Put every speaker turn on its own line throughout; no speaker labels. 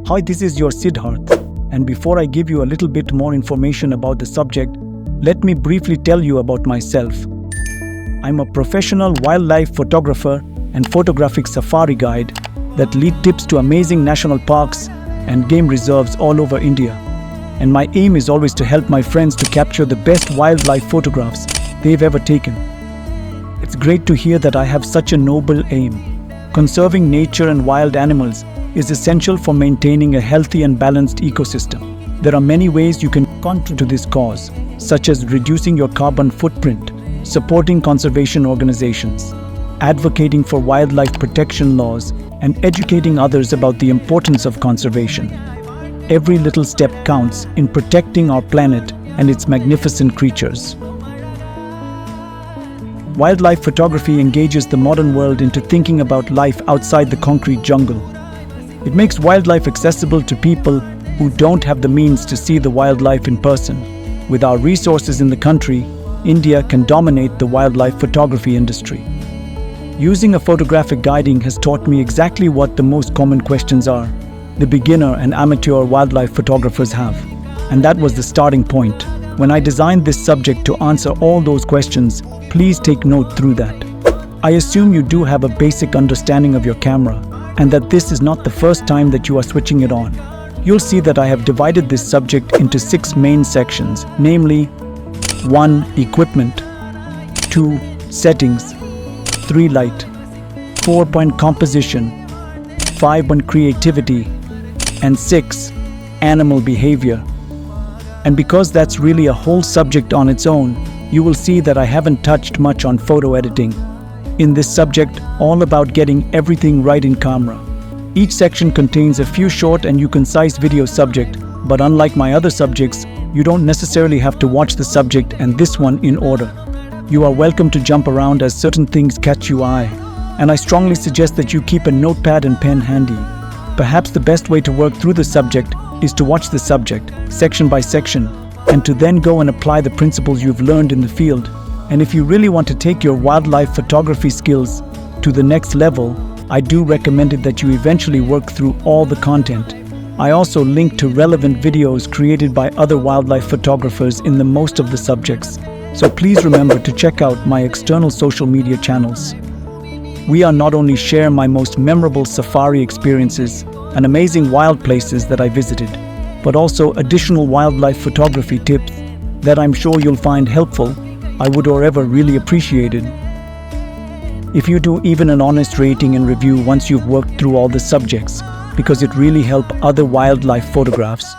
Hi, this is your Siddardth, and before I give you a little bit more information about the subject, let me briefly tell you about myself. I'm a professional wildlife photographer and photographic safari guide that lead tips to amazing national parks and game reserves all over India. And my aim is always to help my friends to capture the best wildlife photographs they've ever taken. It's great to hear that I have such a noble aim. Conserving nature and wild animals is essential for maintaining a healthy and balanced ecosystem. There are many ways you can contribute to this cause, such as reducing your carbon footprint, supporting conservation organizations, advocating for wildlife protection laws, and educating others about the importance of conservation. Every little step counts in protecting our planet and its magnificent creatures. Wildlife photography engages the modern world into thinking about life outside the concrete jungle. It makes wildlife accessible to people who don't have the means to see the wildlife in person. With our resources in the country, India can dominate the wildlife photography industry. Using a photographic guiding has taught me exactly what the most common questions are the beginner and amateur wildlife photographers have. And that was the starting point. When I designed this subject to answer all those questions, please take note through that. I assume you do have a basic understanding of your camera, and that this is not the first time that you are switching it on. You'll see that I have divided this subject into 6 main sections, namely 1. Equipment, 2. Settings, 3. Light, 4. Composition, 5. Creativity, and 6. Animal behavior. And because that's really a whole subject on its own, you will see that I haven't touched much on photo editing. In this subject, all about getting everything right in camera. Each section contains a few short and concise video subject, but unlike my other subjects, you don't necessarily have to watch the subject and this one in order. You are welcome to jump around as certain things catch your eye, and I strongly suggest that you keep a notepad and pen handy. Perhaps the best way to work through the subject is to watch the subject, section by section, and to then go and apply the principles you've learned in the field. And if you really want to take your wildlife photography skills to the next level, I do recommend it that you eventually work through all the content. I also link to relevant videos created by other wildlife photographers in the most of the subjects. So please remember to check out my external social media channels. We are not only share my most memorable safari experiences and amazing wild places that I visited, but also additional wildlife photography tips that I'm sure you'll find helpful. I would really appreciate it if you do even an honest rating and review once you've worked through all the subjects, because it really helps other wildlife photographs.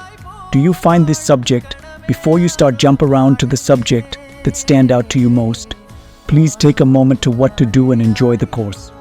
Do you find this subject, before you start jump around to the subject that stand out to you most? Please take a moment to what to do and enjoy the course.